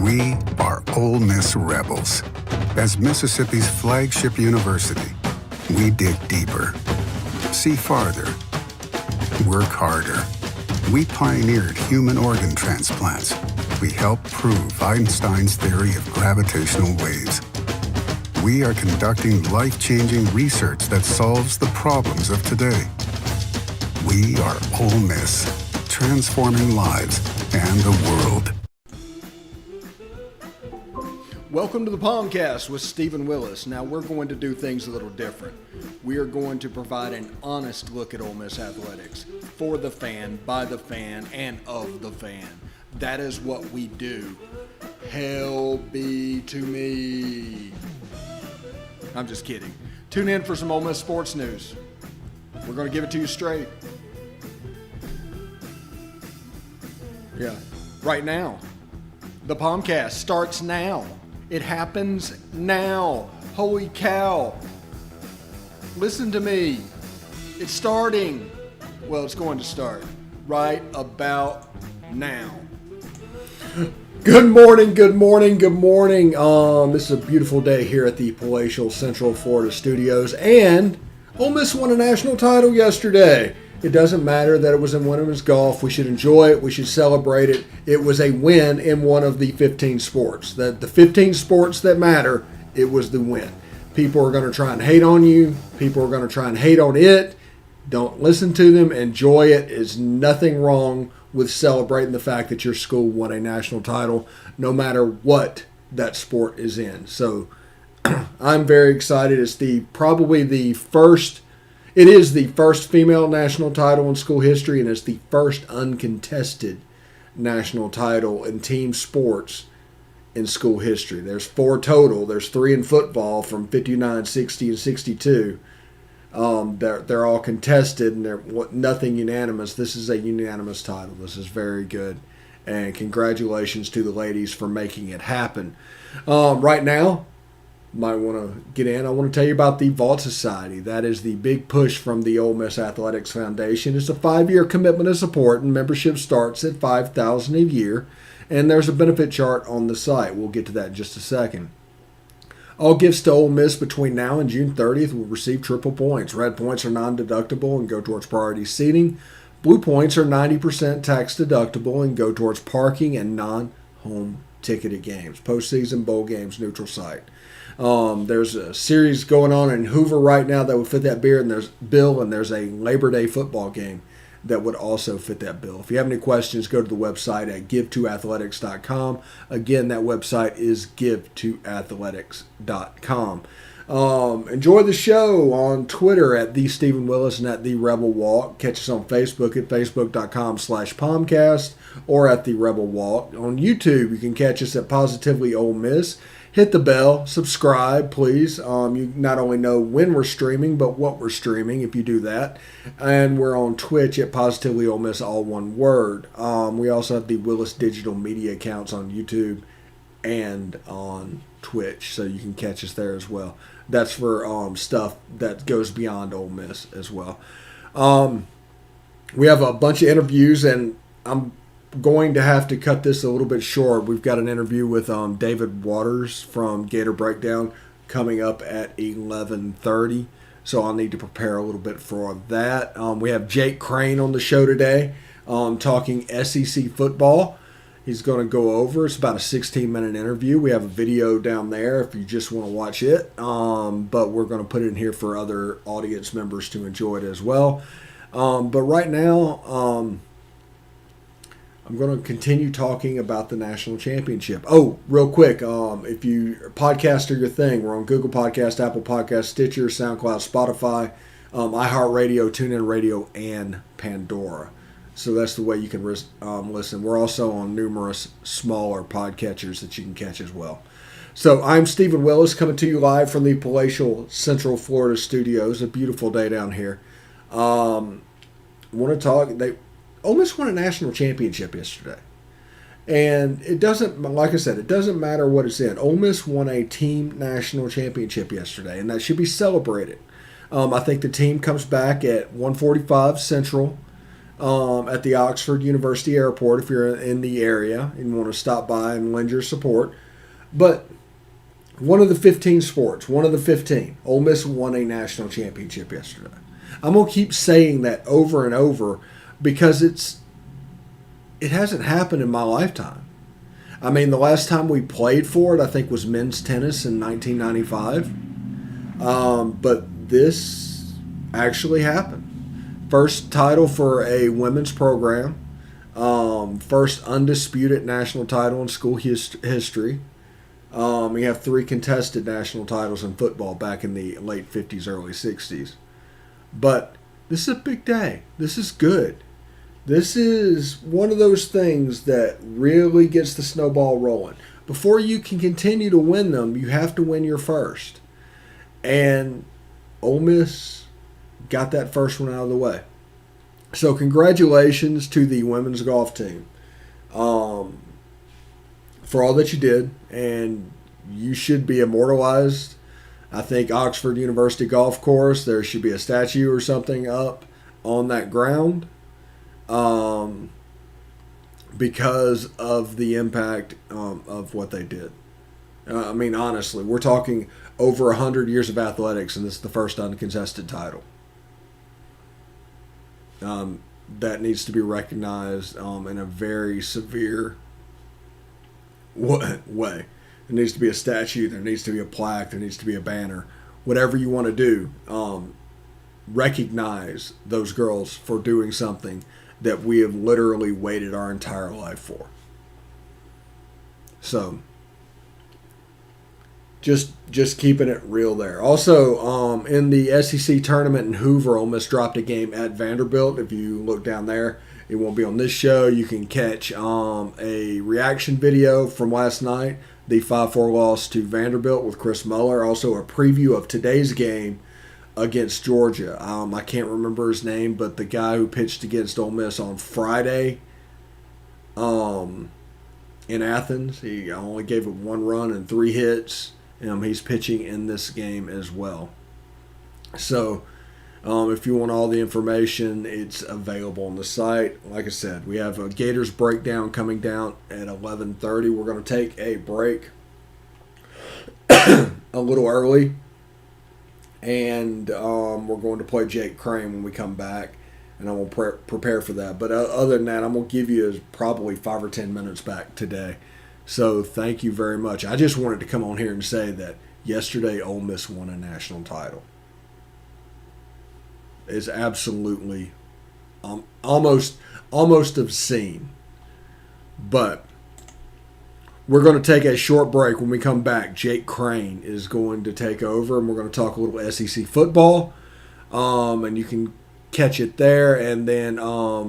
We are Ole Miss Rebels. As Mississippi's flagship university, we dig deeper, see farther, work harder. We pioneered human organ transplants. We helped prove Einstein's theory of gravitational waves. We are conducting life-changing research that solves the problems of today. We are Ole Miss, transforming lives and the world. Welcome to the POMcast with Stephen Willis. Now we're going to do things a little different. We are going to provide an honest look at Ole Miss athletics for the fan, by the fan, and of the fan. That is what we do. Hell be to me. I'm just kidding. Tune in for some Ole Miss sports news. We're going to give it to you straight. Yeah, right now. The POMcast starts now. It happens now. Holy cow. Listen to me. It's starting. Well, it's going to start right about now. Good morning, good morning, good morning. This is a beautiful day here at the Palatial Central Florida Studios, and Ole Miss won a national title yesterday. It doesn't matter that it was in women's golf. We should enjoy it. We should celebrate it. It was a win in one of the 15 sports. The 15 sports that matter, it was the win. People are going to try and hate on you. People are going to try and hate on it. Don't listen to them. Enjoy it. There's nothing wrong with celebrating the fact that your school won a national title, no matter what that sport is in. So I'm very excited. It's probably the first. It is the first female national title in school history, and it's the first uncontested national title in team sports in school history. There's 4 total. There's 3 in football from 59, 60, and 62. They're all contested, and they're nothing unanimous. This is a unanimous title. This is very good, and congratulations to the ladies for making it happen. Right now, might want to get in. I want to tell you about the Vault Society. That is the big push from the Ole Miss Athletics Foundation. It's a 5-year commitment and support, and membership starts at $5,000 a year. And there's a benefit chart on the site. We'll get to that in just a second. All gifts to Ole Miss between now and June 30th will receive triple points. Red points are non-deductible and go towards priority seating. Blue points are 90% tax deductible and go towards parking and non-home ticketed games. Postseason, bowl games, neutral site. There's a series going on in Hoover right now that would fit that bill, and there's a Labor Day football game that would also fit that bill. If you have any questions, go to the website at give2athletics.com. Again, that website is give2athletics.com. Enjoy the show on Twitter at The Stephen Willis and at The Rebel Walk. Catch us on Facebook at facebook.com/POMcast or at The Rebel Walk. On YouTube, you can catch us at Positively Ole Miss. Hit the bell, subscribe, please. You not only know when we're streaming, but what we're streaming if you do that. And we're on Twitch at Positively Ole Miss, all one word. We also have the Willis Digital Media accounts on YouTube and on Twitch, so you can catch us there as well. That's for stuff that goes beyond Ole Miss as well. We have a bunch of interviews, and I'm going to have to cut this a little bit short. We've got an interview with David Waters from Gator Breakdown coming up at 11:30, so I'll need to prepare a little bit for that. We have Jake Crain on the show today talking SEC football. He's going to go over. It's about a 16-minute interview. We have a video down there if you just want to watch it, but we're going to put it in here for other audience members to enjoy it as well. But right now, I'm going to continue talking about the national championship. Oh, real quick, if podcasts are your thing, we're on Google Podcast, Apple Podcast, Stitcher, SoundCloud, Spotify, iHeartRadio, TuneIn Radio, and Pandora. So that's the way you can listen. We're also on numerous smaller podcatchers that you can catch as well. So I'm Stephen Willis coming to you live from the Palatial Central Florida Studios. A beautiful day down here. Want to talk... Ole Miss won a national championship yesterday. And it doesn't, like I said, it doesn't matter what it's in. Ole Miss won a team national championship yesterday, and that should be celebrated. I think the team comes back at 1:45 Central at the Oxford University Airport if you're in the area and want to stop by and lend your support. But one of the 15 sports, Ole Miss won a national championship yesterday. I'm going to keep saying that over and over because it hasn't happened in my lifetime. I mean, the last time we played for it, I think, was men's tennis in 1995. But this actually happened. First title for a women's program. First undisputed national title in school history. We have 3 contested national titles in football back in the late 50s, early 60s. But this is a big day. This is good. This is one of those things that really gets the snowball rolling. Before you can continue to win them, you have to win your first. And Ole Miss got that first one out of the way. So congratulations to the women's golf team for all that you did. And you should be immortalized. I think Oxford University Golf Course, there should be a statue or something up on that ground. Because of the impact of what they did. I mean, honestly, we're talking over 100 years of athletics, and this is the first uncontested title. That needs to be recognized in a very severe way. There needs to be a statue, there needs to be a plaque, there needs to be a banner. Whatever you want to do, recognize those girls for doing something that we have literally waited our entire life for. So, just keeping it real there. Also, in the SEC tournament in Hoover, Ole Miss dropped a game at Vanderbilt. If you look down there, it won't be on this show. You can catch a reaction video from last night, the 5-4 loss to Vanderbilt with Chris Muller. Also, a preview of today's game against Georgia. I can't remember his name, but the guy who pitched against Ole Miss on Friday in Athens, he only gave it 1 run and 3 hits. He's pitching in this game as well. So if you want all the information, it's available on the site. Like I said, we have a Gators breakdown coming down at 11:30. We're going to take a break a little early. And we're going to play Jake Crain when we come back, and I will prepare for that. But other than that, I'm going to give you probably 5 or 10 minutes back today. So thank you very much. I just wanted to come on here and say that yesterday Ole Miss won a national title. It's absolutely almost obscene. But we're going to take a short break. When we come back, Jake Crain is going to take over, and we're going to talk a little SEC football. And you can catch it there. And then I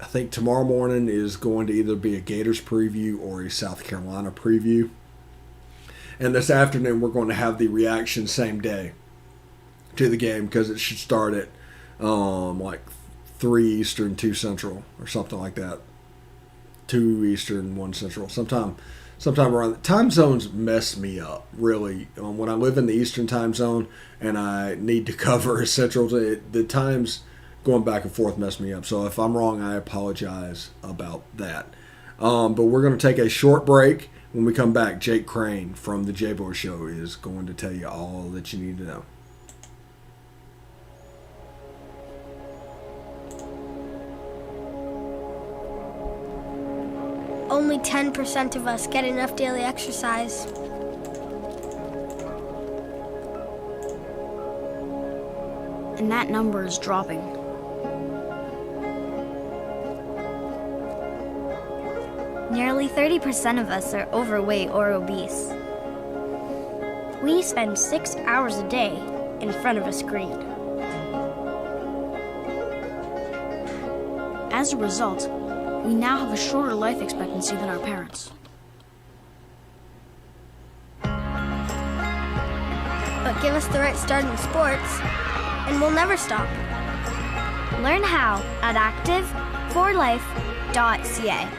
think tomorrow morning is going to either be a Gators preview or a South Carolina preview. And this afternoon, we're going to have the reaction same day to the game because it should start at like 3 Eastern, 2 Central, or something like that. 2 Eastern, 1 Central. Sometime around. Time zones mess me up, really. When I live in the Eastern time zone and I need to cover Central, the times going back and forth mess me up. So if I'm wrong, I apologize about that. But we're going to take a short break. When we come back, Jake Crain from the J-Boy Show is going to tell you all that you need to know. Only 10% of us get enough daily exercise. And that number is dropping. Nearly 30% of us are overweight or obese. We spend 6 hours a day in front of a screen. As a result, we now have a shorter life expectancy than our parents. But give us the right start in sports, and we'll never stop. Learn how at active4life.ca.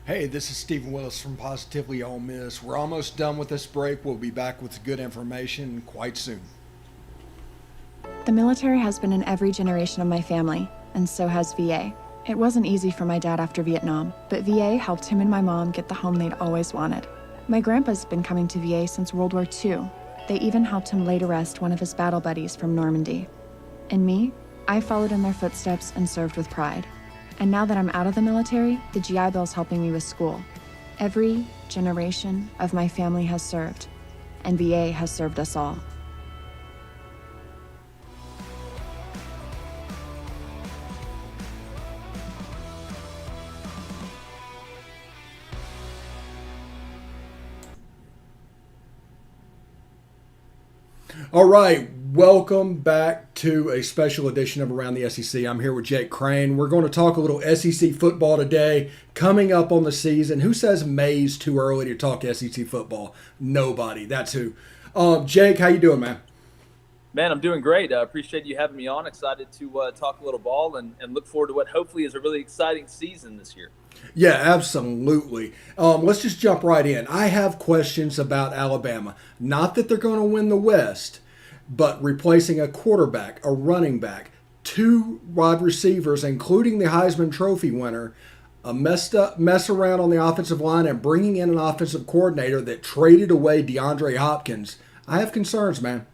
Hey, this is Stephen Willis from Positively Ole Miss. We're almost done with this break. We'll be back with good information quite soon. The military has been in every generation of my family, and so has VA. It wasn't easy for my dad after Vietnam, but VA helped him and my mom get the home they'd always wanted. My grandpa's been coming to VA since World War II. They even helped him lay to rest one of his battle buddies from Normandy. And me, I followed in their footsteps and served with pride. And now that I'm out of the military, the GI Bill's helping me with school. Every generation of my family has served, and VA has served us all. All right, welcome back to a special edition of Around the SEC. I'm here with Jake Crain. We're going to talk a little SEC football today, coming up on the season. Who says May's too early to talk SEC football? Nobody. That's who. Jake, how you doing, man? Man, I'm doing great. I appreciate you having me on. Excited to talk a little ball and look forward to what hopefully is a really exciting season this year. Yeah, absolutely. Let's just jump right in. I have questions about Alabama. Not that they're going to win the West, but replacing a quarterback, a running back, 2 wide receivers, including the Heisman Trophy winner, a mess around on the offensive line, and bringing in an offensive coordinator that traded away DeAndre Hopkins. I have concerns, man.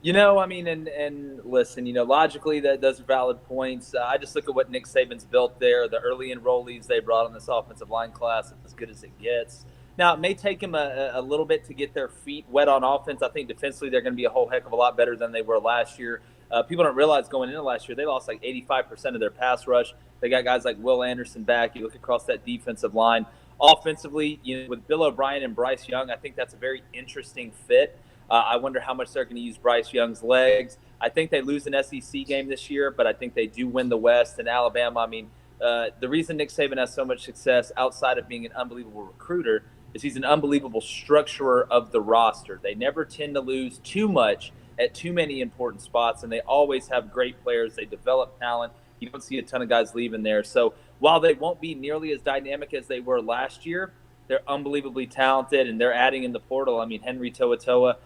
You know, I mean, and listen, you know, logically those are valid points. I just look at what Nick Saban's built there, the early enrollees they brought on this offensive line class. It's as good as it gets. Now, it may take them a little bit to get their feet wet on offense. I think defensively they're going to be a whole heck of a lot better than they were last year. People don't realize going into last year, they lost like 85% of their pass rush. They got guys like Will Anderson back. You look across that defensive line. Offensively, you know, with Bill O'Brien and Bryce Young, I think that's a very interesting fit. I wonder how much they're going to use Bryce Young's legs. I think they lose an SEC game this year, but I think they do win the West. And Alabama, I mean, the reason Nick Saban has so much success outside of being an unbelievable recruiter is he's an unbelievable structurer of the roster. They never tend to lose too much at too many important spots, and they always have great players. They develop talent. You don't see a ton of guys leaving there. So while they won't be nearly as dynamic as they were last year, they're unbelievably talented, and they're adding in the portal. I mean, Henry To'oTo'o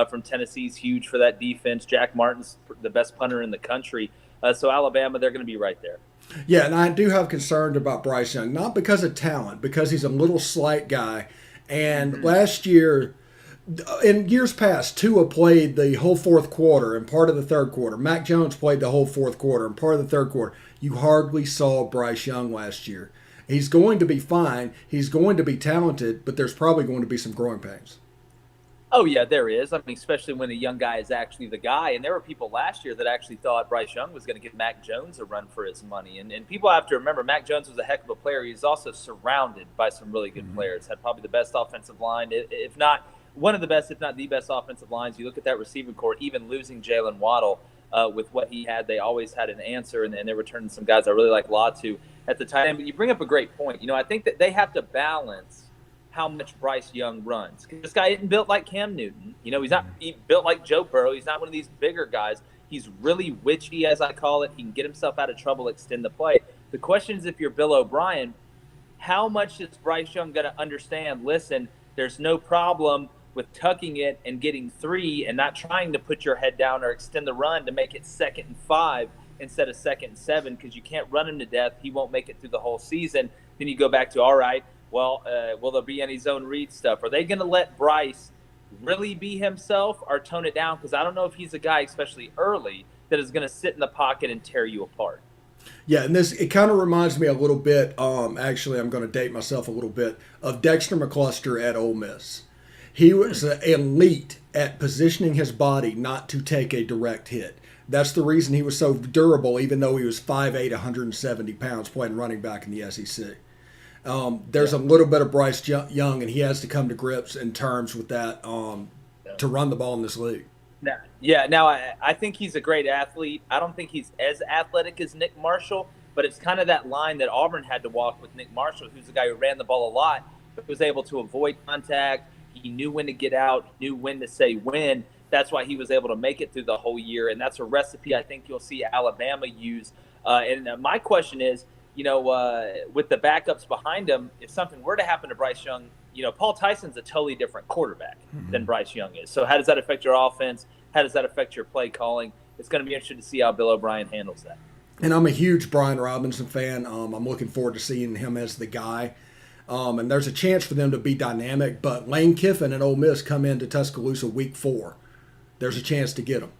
from Tennessee is huge for that defense. Jack Martin's the best punter in the country. So Alabama, they're going to be right there. Yeah, and I do have concerns about Bryce Young, not because of talent, because he's a little slight guy. And last year, in years past, Tua played the whole fourth quarter and part of the third quarter. Mac Jones played the whole fourth quarter and part of the third quarter. You hardly saw Bryce Young last year. He's going to be fine. He's going to be talented, but there's probably going to be some growing pains. Oh, yeah, there is. I mean, especially when a young guy is actually the guy. And there were people last year that actually thought Bryce Young was going to give Mac Jones a run for his money. And people have to remember, Mac Jones was a heck of a player. He's also surrounded by some really good players. Had probably the best offensive line, if not one of the best, if not the best offensive lines. You look at that receiving core, even losing Jalen Waddle with what he had, they always had an answer. And they're returning some guys I really like Latu at the tight end. But you bring up a great point. You know, I think that they have to balance how much Bryce Young runs. This guy isn't built like Cam Newton. You know, he's not built like Joe Burrow. He's not one of these bigger guys. He's really witchy, as I call it. He can get himself out of trouble, extend the play. The question is, if you're Bill O'Brien, how much is Bryce Young going to understand, listen, there's no problem with tucking it and getting 3 and not trying to put your head down or extend the run to make it 2nd and 5 instead of 2nd and 7 because you can't run him to death. He won't make it through the whole season. Then you go back to, all right, well, will there be any zone read stuff? Are they going to let Bryce really be himself or tone it down? Because I don't know if he's a guy, especially early, that is going to sit in the pocket and tear you apart. Yeah, and it kind of reminds me a little bit, actually I'm going to date myself a little bit, of Dexter McCluster at Ole Miss. He was elite at positioning his body not to take a direct hit. That's the reason he was so durable, even though he was 5'8", 170 pounds, playing running back in the SEC. There's a little bit of Bryce Young, and he has to come to grips in terms with that to run the ball in this league. Now I think he's a great athlete. I don't think he's as athletic as Nick Marshall, but it's kind of that line that Auburn had to walk with Nick Marshall, who's a guy who ran the ball a lot, but was able to avoid contact. He knew when to get out, knew when to say when. That's why he was able to make it through the whole year, and that's a recipe I think you'll see Alabama use. And my question is, you know, with the backups behind him, if something were to happen to Bryce Young, you know, Paul Tyson's a totally different quarterback than Bryce Young is. So how does that affect your offense? How does that affect your play calling? It's going to be interesting to see how Bill O'Brien handles that. And I'm a huge Brian Robinson fan. I'm looking forward to seeing him as the guy. And there's a chance for them to be dynamic, but Lane Kiffin and Ole Miss come into Tuscaloosa week 4. There's a chance to get them.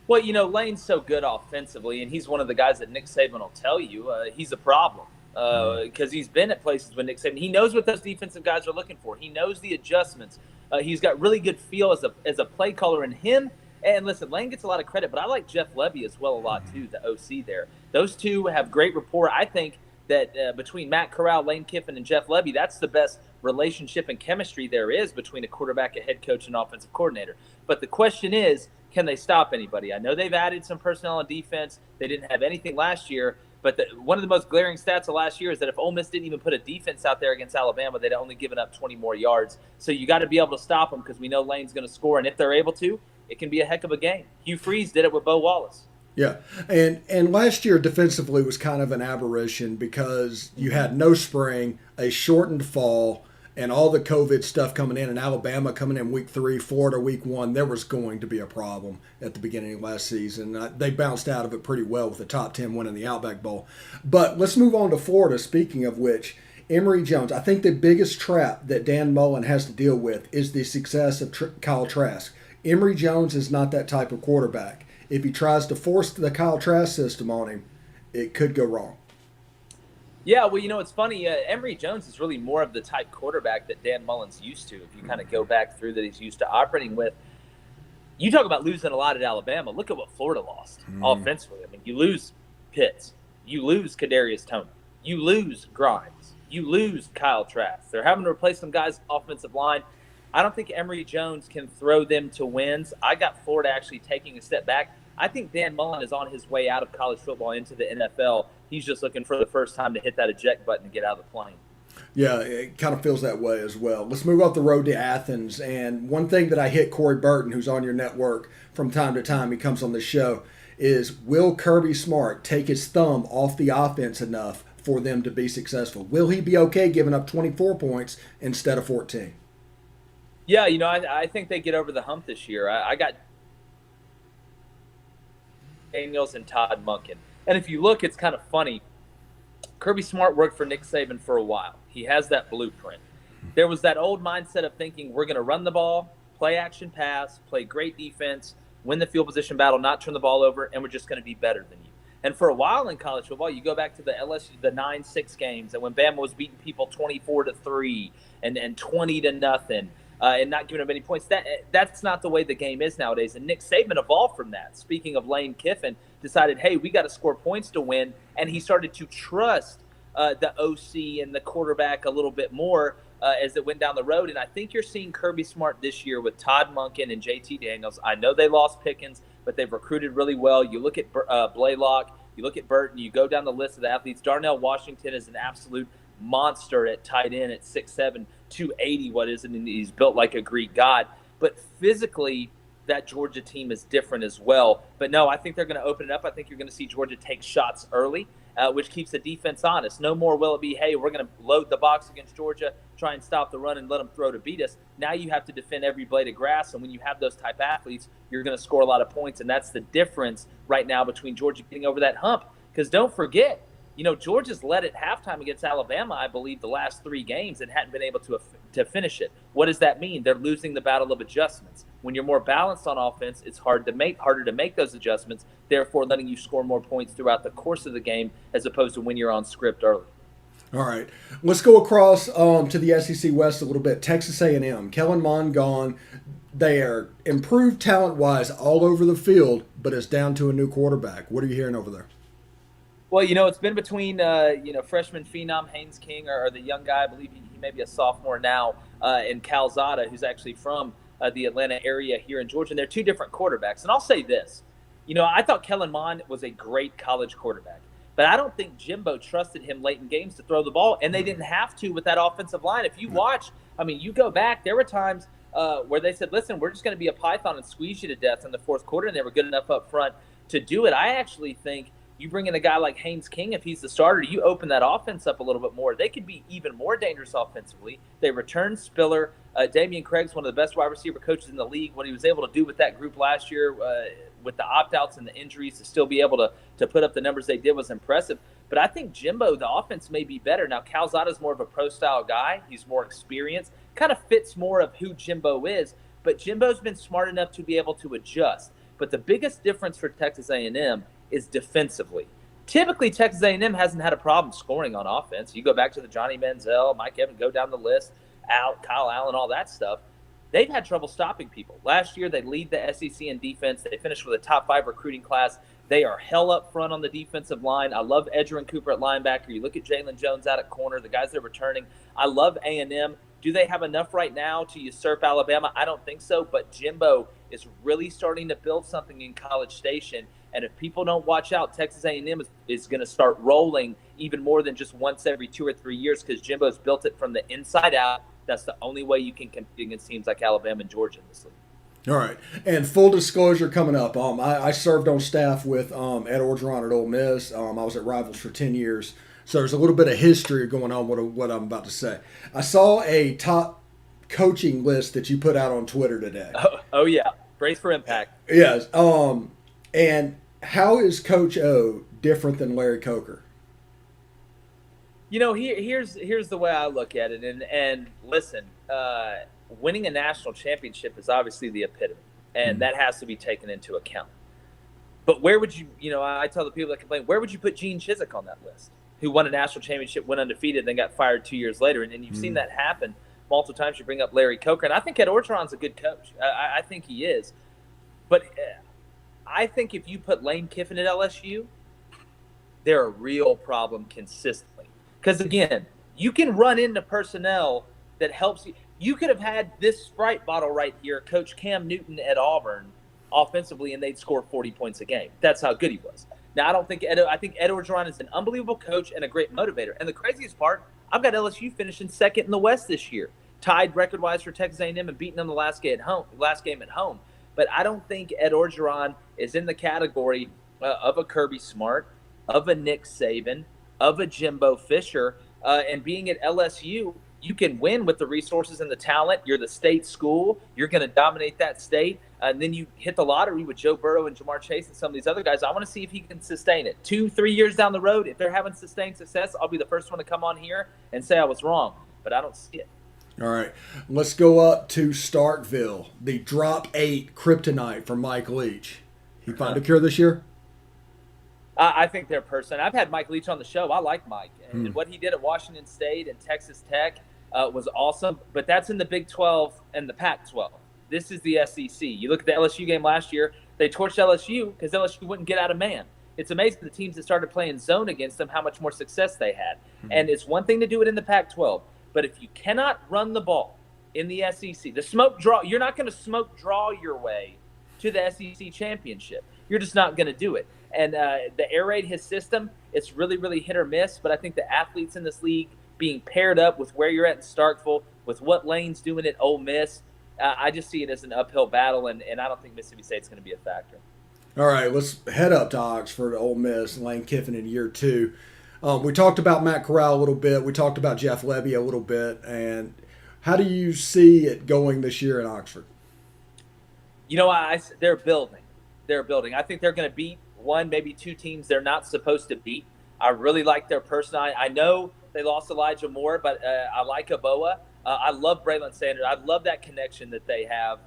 Well, Lane's so good offensively, and he's one of the guys that Nick Saban will tell you he's a problem because he's been at places with Nick Saban. He knows what those defensive guys are looking for. He knows the adjustments. He's got really good feel as a play caller in him. And listen, Lane gets a lot of credit, but I like Jeff Levy as well a lot too, the OC there. Those two have great rapport. I think that between Matt Corral, Lane Kiffin, and Jeff Levy, that's the best relationship and chemistry there is between a quarterback, a head coach, and offensive coordinator. But the question is, can they stop anybody? I know they've added some personnel on defense. They didn't have anything last year. But one of the most glaring stats of last year is that if Ole Miss didn't even put a defense out there against Alabama, they'd only given up 20 more yards. So you got to be able to stop them because we know Lane's going to score. And if they're able to, it can be a heck of a game. Hugh Freeze did it with Bo Wallace. Yeah, and last year defensively was kind of an aberration because you had no spring, a shortened fall, and all the COVID stuff coming in, and Alabama coming in week 3, Florida week 1. There was going to be a problem at the beginning of last season. They bounced out of it pretty well with the top 10 win in the Outback Bowl. But let's move on to Florida, speaking of which. Emory Jones, I think the biggest trap that Dan Mullen has to deal with is the success of Kyle Trask. Emory Jones is not that type of quarterback. If he tries to force the Kyle Trask system on him, it could go wrong. Yeah, well, it's funny. Emory Jones is really more of the type quarterback that Dan Mullen's used to. If you kind of go back through that he's used to operating with. You talk about losing a lot at Alabama. Look at what Florida lost offensively. I mean, you lose Pitts. You lose Kadarius Toney. You lose Grimes. You lose Kyle Trask. They're having to replace some guys offensive line. I don't think Emory Jones can throw them to wins. I got Florida actually taking a step back. I think Dan Mullen is on his way out of college football into the NFL. He's just looking for the first time to hit that eject button and get out of the plane. Yeah, it kind of feels that way as well. Let's move off the road to Athens. And one thing that I hit Corey Burton, who's on your network from time to time, he comes on the show, is will Kirby Smart take his thumb off the offense enough for them to be successful? Will he be okay giving up 24 points instead of 14? Yeah, I think they get over the hump this year. I got Daniels and Todd Monken. And if you look, it's kind of funny. Kirby Smart worked for Nick Saban for a while. He has that blueprint. There was that old mindset of thinking we're going to run the ball, play action pass, play great defense, win the field position battle, not turn the ball over, and we're just going to be better than you. And for a while in college football, you go back to the LSU, the 9-6 games, and when Bama was beating people 24-3 and 20-0. And not giving up any points. That's not the way the game is nowadays. And Nick Saban evolved from that. Speaking of Lane Kiffin, decided, hey, we got to score points to win. And he started to trust the OC and the quarterback a little bit more as it went down the road. And I think you're seeing Kirby Smart this year with Todd Monken and JT Daniels. I know they lost Pickens, but they've recruited really well. You look at Blaylock, you look at Burton, you go down the list of the athletes. Darnell Washington is an absolute monster at tight end at 6'7", 280, what is it? And he's built like a Greek god. But physically, that Georgia team is different as well. But no, I think they're going to open it up. I think you're going to see Georgia take shots early, which keeps the defense honest. No more will it be, hey, we're going to load the box against Georgia, try and stop the run and let them throw to beat us. Now you have to defend every blade of grass. And when you have those type athletes, you're going to score a lot of points. And that's the difference right now between Georgia getting over that hump. Because don't forget, Georgia's led at halftime against Alabama, I believe, the last 3 games and hadn't been able to finish it. What does that mean? They're losing the battle of adjustments. When you're more balanced on offense, it's harder to make those adjustments, therefore letting you score more points throughout the course of the game as opposed to when you're on script early. All right. Let's go across to the SEC West a little bit. Texas A&M. Kellen Mond gone. They are improved talent-wise all over the field, but it's down to a new quarterback. What are you hearing over there? Well, it's been between, freshman phenom Haynes King or the young guy, I believe he may be a sophomore now, and Calzada, who's actually from the Atlanta area here in Georgia. And they're 2 different quarterbacks. And I'll say this. I thought Kellen Mond was a great college quarterback. But I don't think Jimbo trusted him late in games to throw the ball, and they didn't have to with that offensive line. If you watch, you go back, there were times where they said, listen, we're just going to be a python and squeeze you to death in the fourth quarter, and they were good enough up front to do it. I actually think you bring in a guy like Haynes King, if he's the starter, you open that offense up a little bit more. They could be even more dangerous offensively. They return Spiller. Damian Craig's one of the best wide receiver coaches in the league. What he was able to do with that group last year with the opt-outs and the injuries to still be able to put up the numbers they did was impressive. But I think Jimbo, the offense may be better. Now, Calzada's more of a pro-style guy. He's more experienced. Kind of fits more of who Jimbo is. But Jimbo's been smart enough to be able to adjust. But the biggest difference for Texas A&M is defensively. Typically, Texas A&M hasn't had a problem scoring on offense. You go back to the Johnny Manziel, Mike Evans, go down the list, Kyle Allen, all that stuff. They've had trouble stopping people. Last year, they lead the SEC in defense. They finished with a top 5 recruiting class. They are hell up front on the defensive line. I love Edgerrin Cooper at linebacker. You look at Jalen Jones out at corner, the guys they're returning. I love A&M. Do they have enough right now to usurp Alabama? I don't think so, but Jimbo is really starting to build something in College Station. And if people don't watch out, Texas A&M is going to start rolling even more than just once every 2 or 3 years because Jimbo's built it from the inside out. That's the only way you can compete against teams like Alabama and Georgia in this league. All right. And full disclosure coming up, I served on staff with Ed Orgeron at Ole Miss. I was at Rivals for 10 years. So there's a little bit of history going on with what I'm about to say. I saw a top coaching list that you put out on Twitter today. Oh yeah. Brace for impact. Yes. And how is Coach O different than Larry Coker? You know, here's the way I look at it. And listen, winning a national championship is obviously the epitome, and that has to be taken into account. But where would I tell the people that complain, where would you put Gene Chizik on that list, who won a national championship, went undefeated, then got fired 2 years later? And you've seen that happen multiple times. You bring up Larry Coker, and I think Ed Orgeron's a good coach. I think he is. But I think if you put Lane Kiffin at LSU, they're a real problem consistently. Because, again, you can run into personnel that helps you. You could have had this Sprite bottle right here, Coach Cam Newton at Auburn, offensively, and they'd score 40 points a game. That's how good he was. Now, I think Ed Orgeron is an unbelievable coach and a great motivator. And the craziest part, I've got LSU finishing second in the West this year, tied record-wise for Texas A&M and beating them the last game at home. But I don't think Ed Orgeron is in the category of a Kirby Smart, of a Nick Saban, of a Jimbo Fisher, and being at LSU, you can win with the resources and the talent. You're the state school. You're going to dominate that state. And then you hit the lottery with Joe Burrow and Jamar Chase and some of these other guys. I want to see if he can sustain it. 2-3 years down the road, if they're having sustained success, I'll be the first one to come on here and say I was wrong. But I don't see it. All right. Let's go up to Starkville, the drop 8 kryptonite for Mike Leach. He find a cure this year? I think they're a person. I've had Mike Leach on the show. I like Mike. And what he did at Washington State and Texas Tech was awesome. But that's in the Big 12 and the Pac-12. This is the SEC. You look at the LSU game last year, they torched LSU because LSU wouldn't get out of man. It's amazing the teams that started playing zone against them, how much more success they had. And it's one thing to do it in the Pac-12. But if you cannot run the ball in the SEC, you're not going to smoke draw your way to the SEC championship. You're just not going to do it. And the air raid his system, it's really, really hit or miss. But I think the athletes in this league being paired up with where you're at in Starkville, with what Lane's doing at Ole Miss, I just see it as an uphill battle, and I don't think Mississippi State's going to be a factor. All right, let's head up to Oxford, Ole Miss, and Lane Kiffin in year 2. We talked about Matt Corral a little bit. We talked about Jeff Lebby a little bit. And how do you see it going this year in Oxford? You know, they're building. They're building. I think they're going to beat one, maybe 2 teams they're not supposed to beat. I really like their person. I know they lost Elijah Moore, but I like Aboa. I love Braylon Sanders. I love that connection that they have,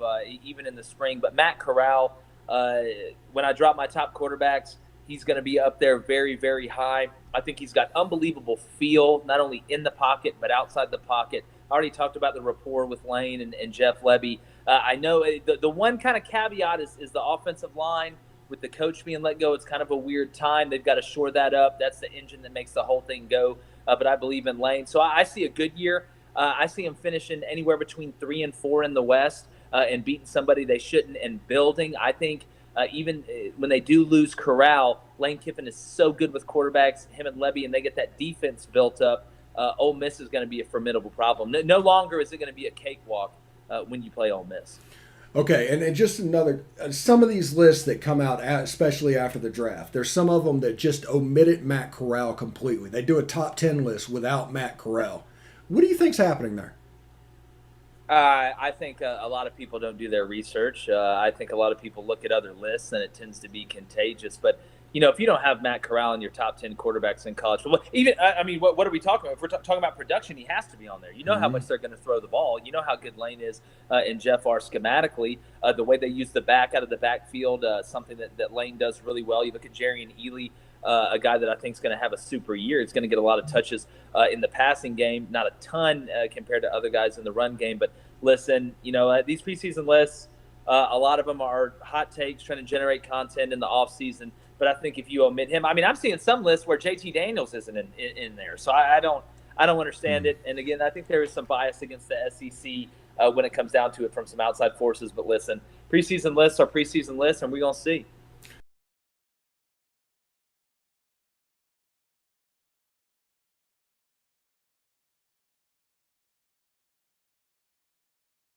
even in the spring. But Matt Corral, when I drop my top quarterbacks, he's going to be up there very, very high. I think he's got unbelievable feel, not only in the pocket, but outside the pocket. I already talked about the rapport with Lane and Jeff Lebby. I know the one kind of caveat is the offensive line. With the coach being let go, it's kind of a weird time. They've got to shore that up. That's the engine that makes the whole thing go. But I believe in Lane. So I see a good year. I see him finishing anywhere between 3 and 4 in the West and beating somebody they shouldn't and building. I think even when they do lose Corral, Lane Kiffin is so good with quarterbacks, him and Lebby, and they get that defense built up. Ole Miss is going to be a formidable problem. No longer is it going to be a cakewalk when you play Ole Miss. Okay, and just some of these lists that come out, especially after the draft, there's some of them that just omitted Matt Corral completely. They do a top 10 list without Matt Corral. What do you think's happening there? I think a lot of people don't do their research. I think a lot of people look at other lists, and it tends to be contagious. But if you don't have Matt Corral in your top 10 quarterbacks in college, even what are we talking about? If we're talking about production, he has to be on there. You know how much they're going to throw the ball. You know how good Lane is and Jeff are schematically. The way they use the back out of the backfield, something that Lane does really well. You look at Jerry and Ely. A guy that I think is going to have a super year. He's going to get a lot of touches in the passing game, not a ton compared to other guys in the run game. But listen, these preseason lists, a lot of them are hot takes trying to generate content in the offseason. But I think if you omit him, I'm seeing some lists where JT Daniels isn't in there. So I don't understand it. And again, I think there is some bias against the SEC when it comes down to it from some outside forces. But listen, preseason lists are preseason lists, and we're going to see.